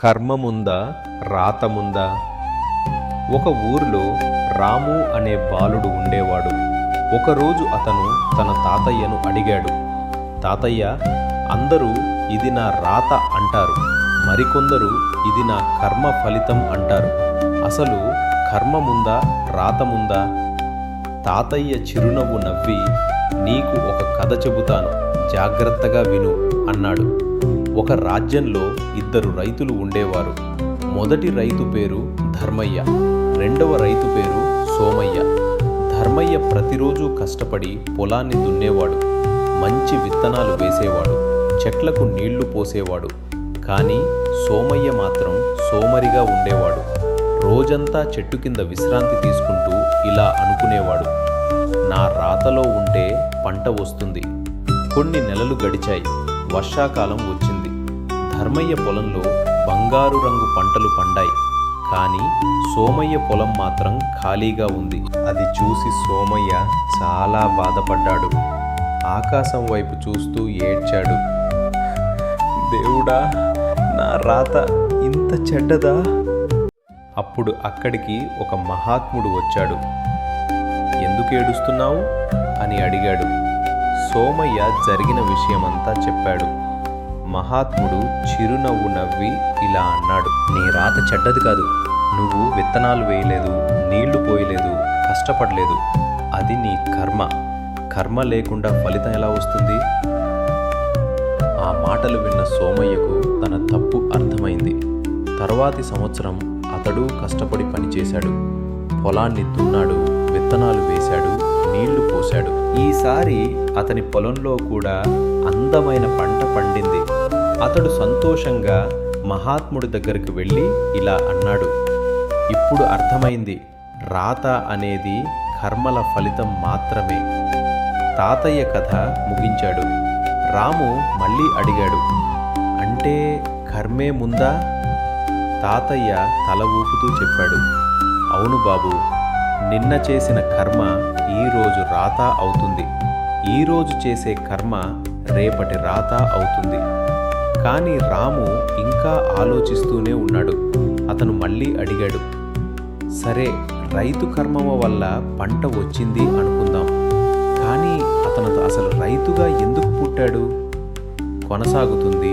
కర్మముందా రాతముందా? ఒక ఊరిలో రాము అనే బాలుడు ఉండేవాడు. ఒకరోజు అతను తన తాతయ్యను అడిగాడు, తాతయ్య, అందరూ ఇది నా రాత అంటారు, మరికొందరు ఇది నా కర్మ ఫలితం అంటారు. అసలు కర్మముందా రాతముందా? తాతయ్య చిరునవ్వు నవ్వి, నీకు ఒక కథ చెబుతాను, జాగ్రత్తగా విను అన్నాడు. ఒక రాజ్యంలో ఇద్దరు రైతులు ఉండేవారు. మొదటి రైతు పేరు ధర్మయ్య, రెండవ రైతు పేరు సోమయ్య. ధర్మయ్య ప్రతిరోజు కష్టపడి పొలాన్ని దున్నేవాడు, మంచి విత్తనాలు వేసేవాడు, చెట్లకు నీళ్లు పోసేవాడు. కానీ సోమయ్య మాత్రం సోమరిగా ఉండేవాడు. రోజంతా చెట్టు కింద విశ్రాంతి తీసుకుంటూ ఇలా అనుకునేవాడు, నా రాతలో ఉంటే పంట వస్తుంది. కొన్ని నెలలు గడిచాయి. వర్షాకాలం వచ్చింది. ధర్మయ్య పొలంలో బంగారు రంగు పంటలు పండాయి. కానీ సోమయ్య పొలం మాత్రం ఖాళీగా ఉంది. అది చూసి సోమయ్య చాలా బాధపడ్డాడు. ఆకాశం వైపు చూస్తూ ఏడ్చాడు, దేవుడా, నా రాత ఇంత చెడ్డదా? అప్పుడు అక్కడికి ఒక మహాత్ముడు వచ్చాడు. ఎందుకు ఏడుస్తున్నావు అని అడిగాడు. సోమయ్య జరిగిన విషయమంతా చెప్పాడు. మహాత్ముడు చిరునవ్వు నవ్వి ఇలా అన్నాడు, నీ రాత చెడ్డది కాదు. నువ్వు విత్తనాలు వేయలేదు, నీళ్లు పోయలేదు, కష్టపడలేదు. అది నీ కర్మ. కర్మ లేకుండా ఫలితం ఎలా వస్తుంది? ఆ మాటలు విన్న సోమయ్యకు తన తప్పు అర్థమైంది. తరువాతి సంవత్సరం అతడు కష్టపడి పనిచేశాడు. పొలాన్ని దున్నాడు, విత్తనాలు వేశాడు, నీళ్లు పోశాడు. ఈసారి అతని పొలంలో కూడా అందమైన పంట పండింది. అతడు సంతోషంగా మహాత్ముడి దగ్గరికి వెళ్ళి ఇలా అన్నాడు, ఇప్పుడు అర్థమైంది, రాత అనేది కర్మల ఫలితం మాత్రమే. తాతయ్య కథ ముగించాడు. రాము మళ్ళీ అడిగాడు, అంటే కర్మే ముందా? తాతయ్య తల ఊపుతూ చెప్పాడు, అవును బాబు, నిన్న చేసిన కర్మ ఈరోజు రాత అవుతుంది. ఈరోజు చేసే కర్మ రేపటి రాత అవుతుంది. కానీ రాము ఇంకా ఆలోచిస్తూనే ఉన్నాడు. అతను మళ్ళీ అడిగాడు, సరే, రైతు కర్మ వల్ల పంట వచ్చింది అనుకుందాం. కానీ అతను అసలు రైతుగా ఎందుకు పుట్టాడు? కొనసాగుతుంది